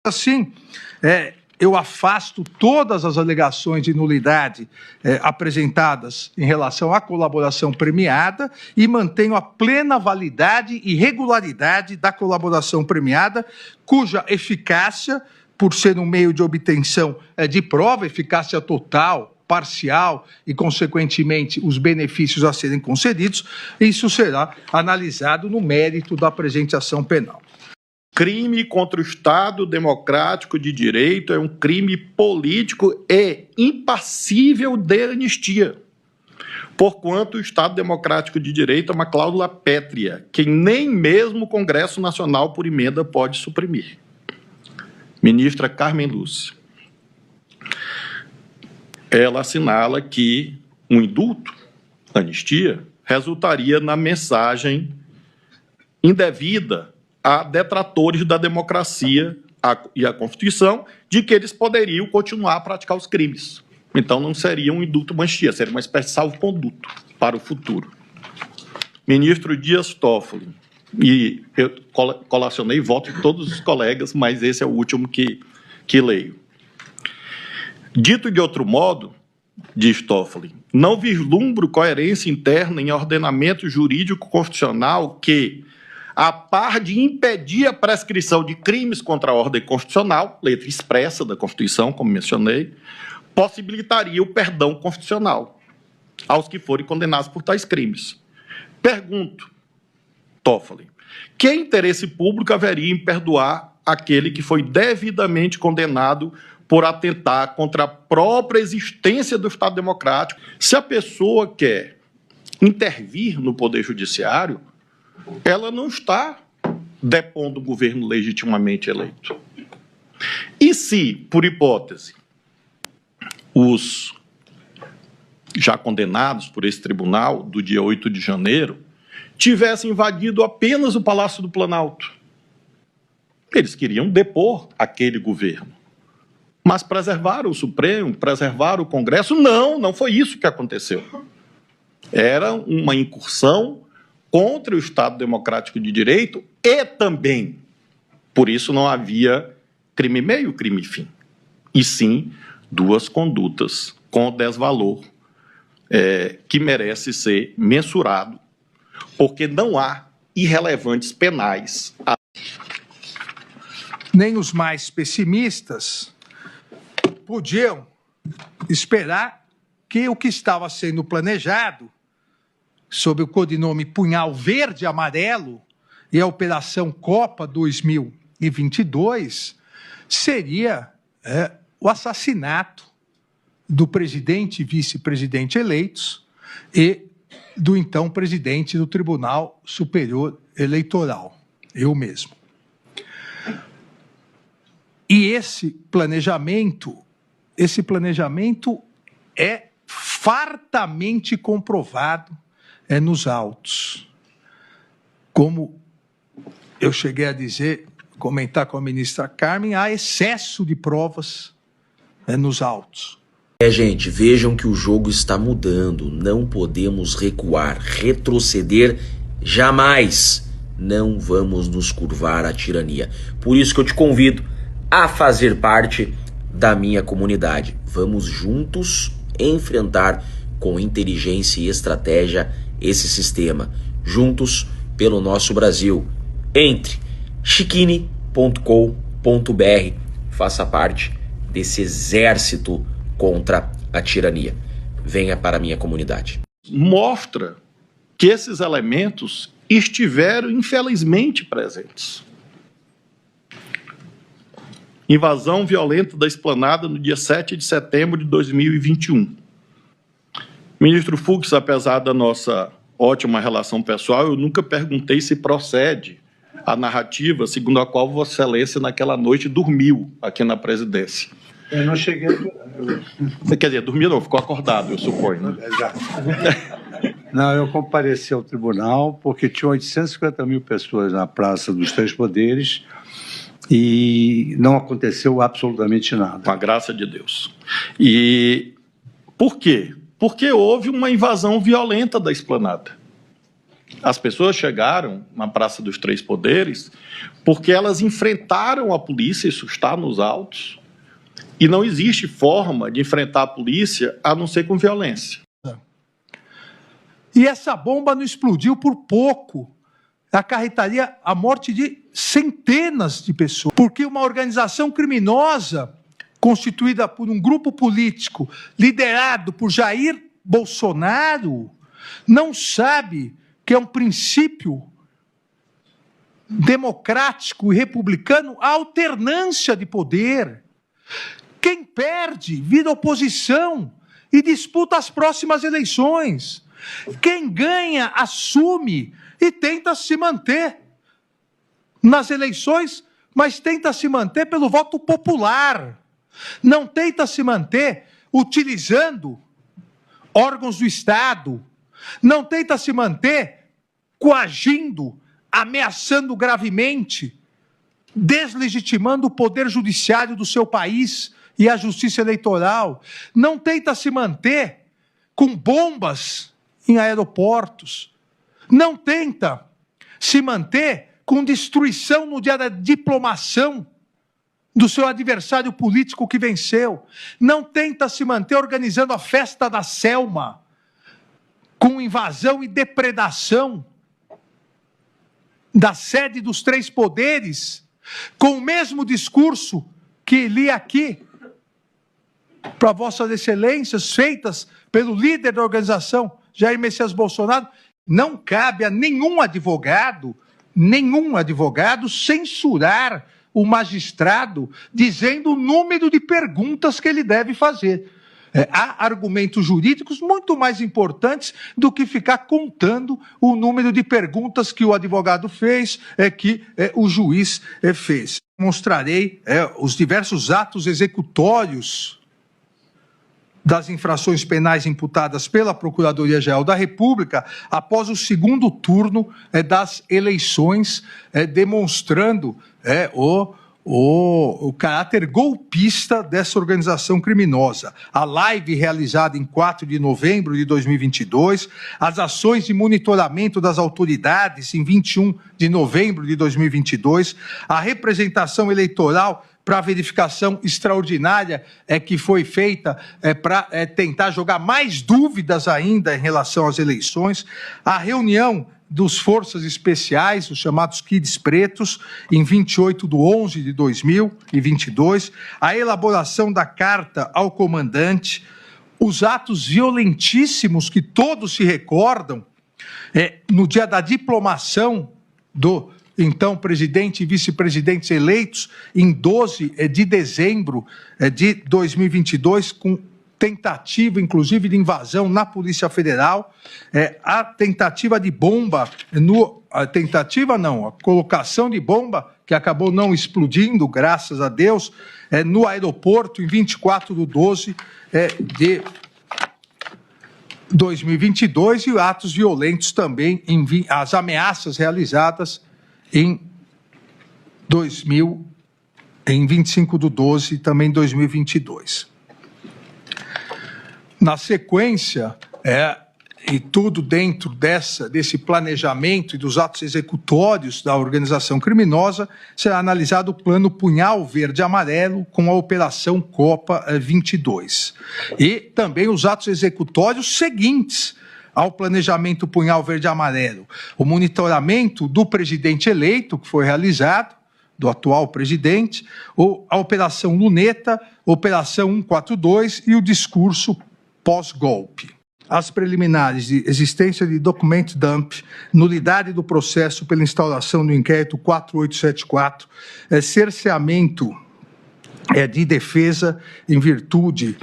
Assim, eu afasto todas as alegações de nulidade apresentadas em relação à colaboração premiada e mantenho a plena validade e regularidade da colaboração premiada, cuja eficácia, por ser um meio de obtenção de prova, eficácia total, parcial e, consequentemente, os benefícios a serem concedidos, isso será analisado no mérito da presente ação penal. Crime contra o Estado Democrático de Direito é um crime político e impassível de anistia, porquanto o Estado Democrático de Direito é uma cláusula pétrea, que nem mesmo o Congresso Nacional, por emenda, pode suprimir. Ministra Carmen Lúcia. Ela assinala que um indulto, anistia, resultaria na mensagem indevida a detratores da democracia e a Constituição de que eles poderiam continuar a praticar os crimes. Então, não seria um indulto anistia, seria uma espécie de salvo-conduto para o futuro. Ministro Dias Toffoli, e eu colacionei voto de todos os colegas, mas esse é o último que leio. Dito de outro modo, diz Toffoli, não vislumbro coerência interna em ordenamento jurídico constitucional que, a par de impedir a prescrição de crimes contra a ordem constitucional, letra expressa da Constituição, como mencionei, possibilitaria o perdão constitucional aos que forem condenados por tais crimes. Pergunto, Toffoli, que interesse público haveria em perdoar aquele que foi devidamente condenado por atentar contra a própria existência do Estado Democrático? Se a pessoa quer intervir no Poder Judiciário, ela não está depondo o governo legitimamente eleito. E se, por hipótese, os já condenados por esse tribunal do dia 8 de janeiro tivessem invadido apenas o Palácio do Planalto? Eles queriam depor aquele governo, mas preservaram o Supremo, preservaram o Congresso? Não, não foi isso que aconteceu. Era uma incursão contra o Estado Democrático de Direito e também, por isso não havia crime meio, crime fim, e sim duas condutas com desvalor que merece ser mensurado, porque não há irrelevantes penais. Nem os mais pessimistas podiam esperar que o que estava sendo planejado sob o codinome Punhal Verde e Amarelo e a Operação Copa 2022, seria o assassinato do presidente e vice-presidente eleitos e do então presidente do Tribunal Superior Eleitoral, eu mesmo. E esse planejamento é fartamente comprovado nos autos. Como eu cheguei a comentar com a ministra Carmen, há excesso de provas nos autos. Gente, vejam que o jogo está mudando, não podemos recuar, retroceder jamais, não vamos nos curvar à tirania. Por isso que eu te convido a fazer parte da minha comunidade. Vamos juntos enfrentar com inteligência e estratégia esse sistema, juntos pelo nosso Brasil. Entre chiquini.com.br, faça parte desse exército contra a tirania. Venha para a minha comunidade. Mostra que esses elementos estiveram infelizmente presentes. Invasão violenta da Esplanada no dia 7 de setembro de 2021. Ministro Fux, apesar da nossa ótima relação pessoal, eu nunca perguntei se procede a narrativa segundo a qual Vossa Excelência naquela noite dormiu aqui na presidência. Eu não cheguei... Você quer dizer, dormiu não, ficou acordado, eu suponho. Né? Não, eu compareci ao tribunal porque tinham 850 mil pessoas na Praça dos Três Poderes e não aconteceu absolutamente nada. Com a graça de Deus. E por quê? Porque houve uma invasão violenta da Esplanada. As pessoas chegaram na Praça dos Três Poderes porque elas enfrentaram a polícia, isso está nos autos, e não existe forma de enfrentar a polícia a não ser com violência. E essa bomba não explodiu por pouco. Acarretaria a morte de centenas de pessoas. Porque uma organização criminosa, constituída por um grupo político liderado por Jair Bolsonaro, não sabe que é um princípio democrático e republicano a alternância de poder. Quem perde vira oposição e disputa as próximas eleições. Quem ganha assume e tenta se manter nas eleições, mas tenta se manter pelo voto popular. Não tenta se manter utilizando órgãos do Estado. Não tenta se manter coagindo, ameaçando gravemente, deslegitimando o poder judiciário do seu país e a justiça eleitoral. Não tenta se manter com bombas em aeroportos. Não tenta se manter com destruição no dia da diplomação do seu adversário político que venceu. Não tenta se manter organizando a festa da Selma, com invasão e depredação da sede dos três poderes, com o mesmo discurso que li aqui para vossas excelências, feitas pelo líder da organização, Jair Messias Bolsonaro. Não cabe a nenhum advogado censurar o magistrado dizendo o número de perguntas que ele deve fazer. Há argumentos jurídicos muito mais importantes do que ficar contando o número de perguntas que o advogado fez, que o juiz fez. Mostrarei os diversos atos executórios das infrações penais imputadas pela Procuradoria-Geral da República após o segundo turno das eleições, demonstrando o caráter golpista dessa organização criminosa. A live realizada em 4 de novembro de 2022, as ações de monitoramento das autoridades em 21 de novembro de 2022, a representação eleitoral para a verificação extraordinária que foi feita para tentar jogar mais dúvidas ainda em relação às eleições, a reunião dos Forças Especiais, os chamados Kids Pretos, em 28/11 de 2022, a elaboração da carta ao comandante, os atos violentíssimos que todos se recordam, no dia da diplomação do então presidente e vice-presidentes eleitos, em 12 de dezembro de 2022, com tentativa, inclusive, de invasão na Polícia Federal, a tentativa de bomba, a colocação de bomba, que acabou não explodindo, graças a Deus, no aeroporto, em 24/12 de 2022, e atos violentos também, as ameaças realizadas em 25/12, também 2022. Na sequência, e tudo dentro desse planejamento e dos atos executórios da organização criminosa, será analisado o plano Punhal Verde-Amarelo com a Operação Copa 22. E também os atos executórios seguintes ao planejamento Punhal Verde-Amarelo: o monitoramento do presidente eleito, que foi realizado, do atual presidente, a Operação Luneta, Operação 142 e o discurso pós-golpe. As preliminares de existência de document dump, nulidade do processo pela instauração do inquérito 4874, cerceamento de defesa em virtude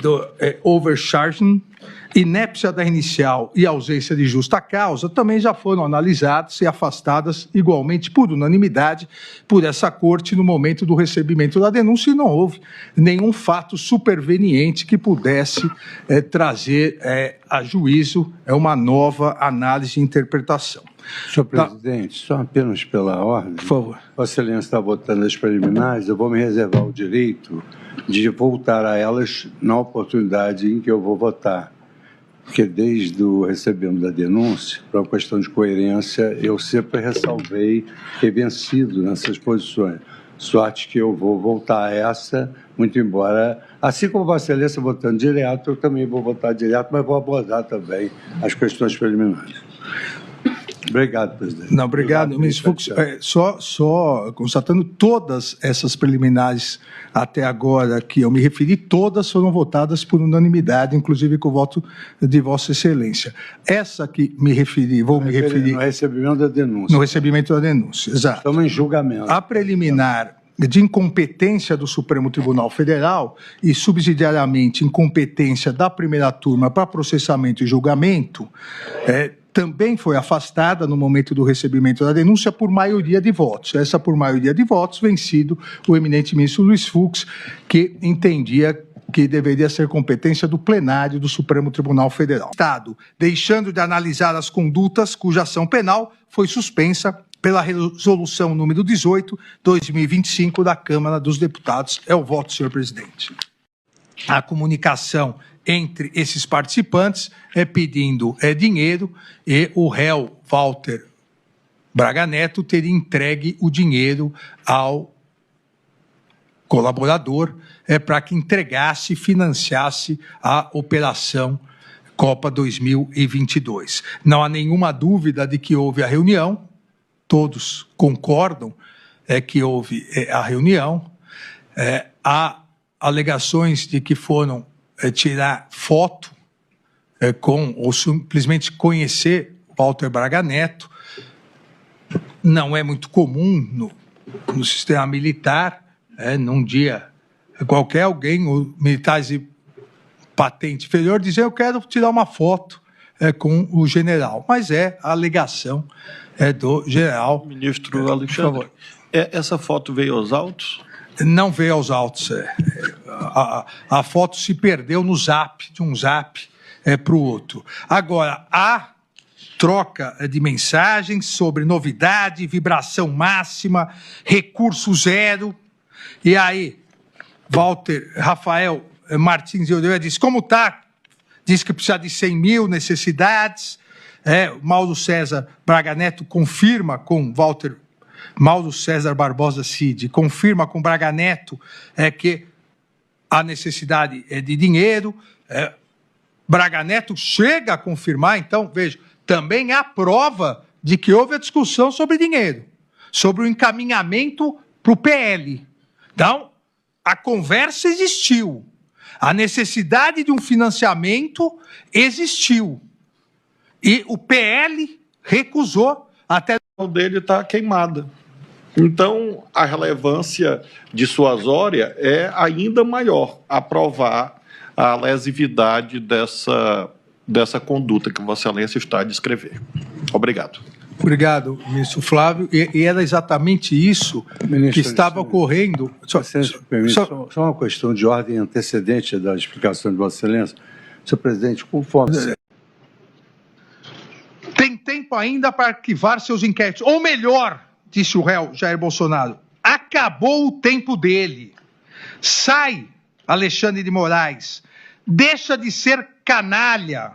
do overcharging, inépcia da inicial e ausência de justa causa também já foram analisadas e afastadas igualmente por unanimidade por essa corte no momento do recebimento da denúncia, e não houve nenhum fato superveniente que pudesse trazer a juízo uma nova análise e interpretação. Senhor presidente, só apenas pela ordem. Por favor. Vossa Excelência está votando as preliminares, eu vou me reservar o direito de voltar a elas na oportunidade em que eu vou votar. porque desde o recebimento da denúncia, para uma questão de coerência, eu sempre ressalvei ter vencido nessas posições. Sorte que eu vou voltar a essa, muito embora, assim como Vossa Excelência votando direto, eu também vou votar direto, mas vou abordar também as questões preliminares. Obrigado, presidente. Não, obrigado, ministro Fux. Só constatando, todas essas preliminares até agora que eu me referi, todas foram votadas por unanimidade, inclusive com o voto de Vossa Excelência. Essa que me referi, vou me referir... No recebimento da denúncia. No recebimento da denúncia, exato. Estamos em julgamento. A preliminar de incompetência do Supremo Tribunal Federal e, subsidiariamente, incompetência da primeira turma para processamento e julgamento, também foi afastada no momento do recebimento da denúncia por maioria de votos. Essa por maioria de votos, vencido o eminente ministro Luiz Fux, que entendia que deveria ser competência do plenário do Supremo Tribunal Federal. Estado, deixando de analisar as condutas cuja ação penal foi suspensa pela resolução número 18/2025 da Câmara dos Deputados. É o voto, senhor presidente. A comunicação entre esses participantes pedindo dinheiro e o réu Walter Braga Neto teria entregue o dinheiro ao colaborador para que entregasse e financiasse a operação Copa 2022. Não há nenhuma dúvida de que houve a reunião, todos concordam que houve a reunião, há alegações de que foram tirar foto com ou simplesmente conhecer Walter Braga Neto. Não é muito comum no sistema militar, num dia qualquer, alguém, militares de patente inferior, dizer eu quero tirar uma foto com o general. Mas a alegação do general. Ministro Alexandre, por favor. Essa foto veio aos autos? Não veio aos autos. A foto se perdeu no zap, de um zap para o outro. Agora, há troca de mensagens sobre novidade, vibração máxima, recurso zero. E aí, Rafael Martins de Oliveira diz, como está? Diz que precisa de 100 mil necessidades. Mauro César Braga Neto confirma com Mauro César Barbosa Cid, confirma com Braga Neto que a necessidade é de dinheiro. Braga Neto chega a confirmar, então, veja, também há prova de que houve a discussão sobre dinheiro, sobre o encaminhamento para o PL. Então, a conversa existiu, a necessidade de um financiamento existiu, e o PL recusou até... O dele está queimada. Então, a relevância dissuasória é ainda maior a provar a lesividade dessa conduta que Vossa Excelência está a descrever. Obrigado. Obrigado, ministro Flávio. E era exatamente isso que estava ocorrendo. Só uma questão de ordem antecedente da explicação de Vossa Excelência. Senhor presidente, conforme... Tem tempo ainda para arquivar seus inquéritos. Ou melhor, disse o réu Jair Bolsonaro, acabou o tempo dele. Sai, Alexandre de Moraes. Deixa de ser canalha.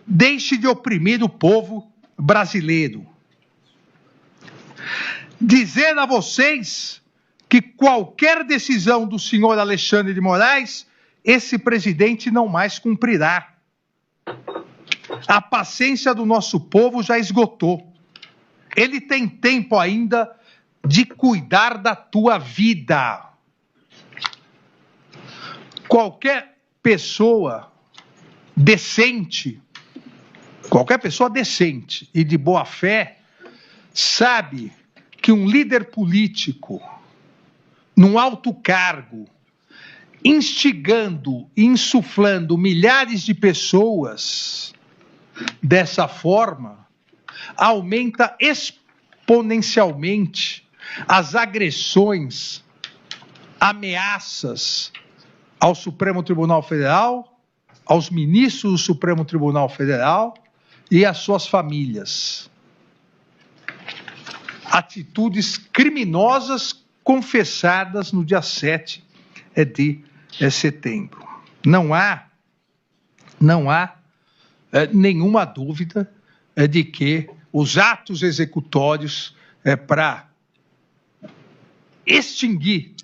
Deixe de oprimir o povo brasileiro. Dizer a vocês que qualquer decisão do senhor Alexandre de Moraes, esse presidente não mais cumprirá. A paciência do nosso povo já esgotou. Ele tem tempo ainda de cuidar da tua vida. Qualquer pessoa decente e de boa fé sabe que um líder político, num alto cargo, instigando e insuflando milhares de pessoas dessa forma, aumenta exponencialmente as agressões, ameaças ao Supremo Tribunal Federal, aos ministros do Supremo Tribunal Federal e às suas famílias. Atitudes criminosas confessadas no dia 7 de setembro. Não há nenhuma dúvida de que os atos executórios para extinguir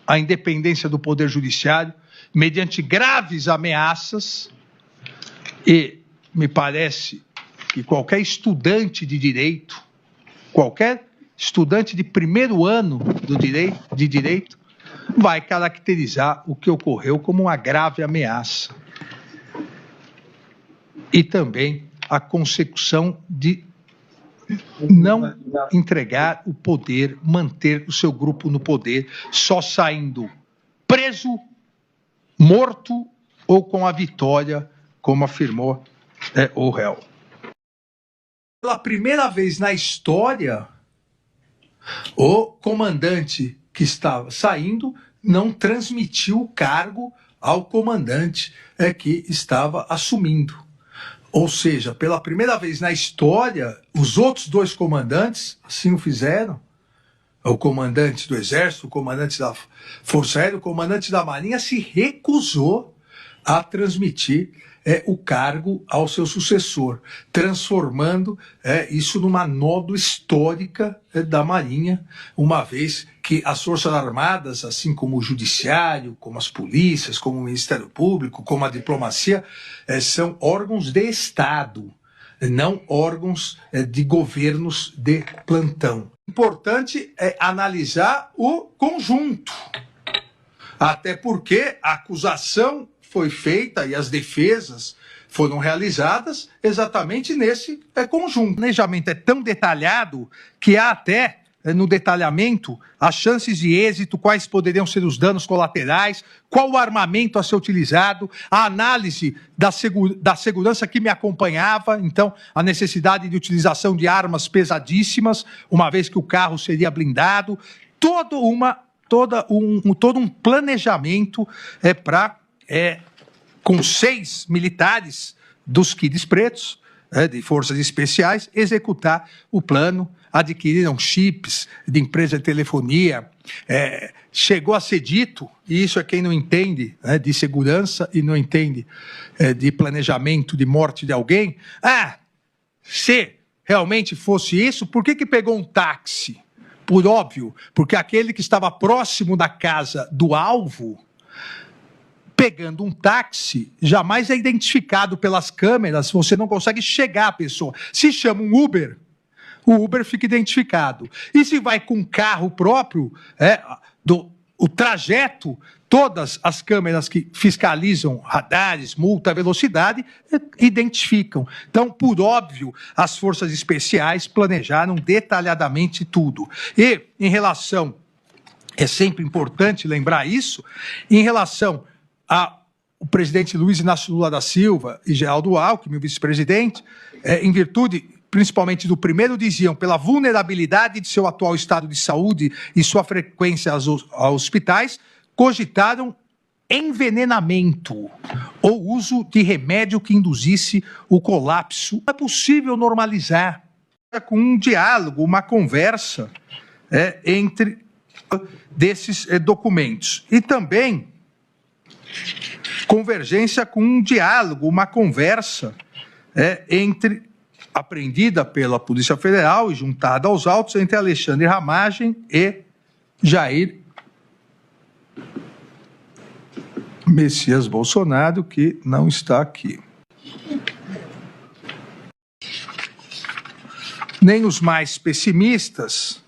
a independência do Poder Judiciário, mediante graves ameaças, e me parece que qualquer estudante de direito, qualquer estudante de primeiro ano de direito, vai caracterizar o que ocorreu como uma grave ameaça. E também a consecução de não entregar o poder, manter o seu grupo no poder, só saindo preso, morto ou com a vitória, como afirmou o réu. Pela primeira vez na história, o comandante que estava saindo não transmitiu o cargo ao comandante que estava assumindo. Ou seja, pela primeira vez na história, os outros dois comandantes assim o fizeram. O comandante do Exército, o comandante da Força Aérea, o comandante da Marinha se recusou a transmitir o cargo ao seu sucessor, transformando isso numa nódoa histórica da Marinha, uma vez que as Forças Armadas, assim como o Judiciário, como as polícias, como o Ministério Público, como a diplomacia, são órgãos de Estado, não órgãos de governos de plantão. Importante é analisar o conjunto, até porque a acusação foi feita e as defesas foram realizadas exatamente nesse conjunto. O planejamento é tão detalhado que há até, no detalhamento, as chances de êxito, quais poderiam ser os danos colaterais, qual o armamento a ser utilizado, a análise da segurança que me acompanhava, então a necessidade de utilização de armas pesadíssimas, uma vez que o carro seria blindado, todo um planejamento para... com 6 militares dos Quides Pretos, de forças especiais, executar o plano, adquiriram chips de empresa de telefonia, chegou a ser dito, e isso é quem não entende de segurança e não entende de planejamento de morte de alguém, se realmente fosse isso, por que pegou um táxi? Por óbvio, porque aquele que estava próximo da casa do alvo, pegando um táxi, jamais é identificado pelas câmeras, você não consegue chegar à pessoa. Se chama um Uber, o Uber fica identificado. E se vai com um carro próprio, o trajeto, todas as câmeras que fiscalizam radares, multa, velocidade, identificam. Então, por óbvio, as forças especiais planejaram detalhadamente tudo. E, em relação, é sempre importante lembrar isso, em relação o presidente Luiz Inácio Lula da Silva e Geraldo Alckmin, o vice-presidente, em virtude, principalmente do primeiro, diziam, pela vulnerabilidade de seu atual estado de saúde e sua frequência aos hospitais, cogitaram envenenamento ou uso de remédio que induzisse o colapso. Não é possível normalizar com um diálogo, uma conversa entre desses documentos. E também convergência com um diálogo, uma conversa apreendida pela Polícia Federal e juntada aos autos entre Alexandre Ramagem e Jair Messias Bolsonaro, que não está aqui. Nem os mais pessimistas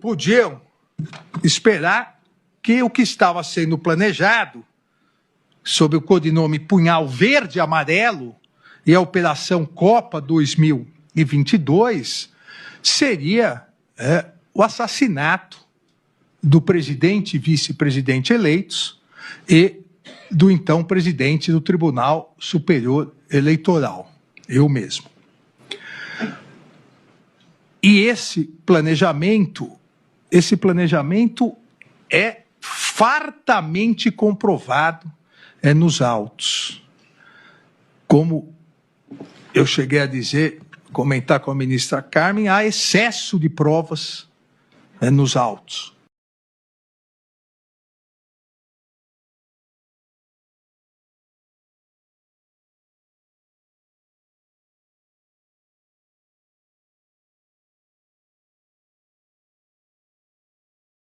podiam esperar que o que estava sendo planejado sob o codinome Punhal Verde e Amarelo e a Operação Copa 2022 seria o assassinato do presidente e vice-presidente eleitos e do então presidente do Tribunal Superior Eleitoral, eu mesmo. E esse planejamento é fartamente comprovado nos autos. Como eu cheguei a dizer, comentar com a ministra Carmen, há excesso de provas nos autos.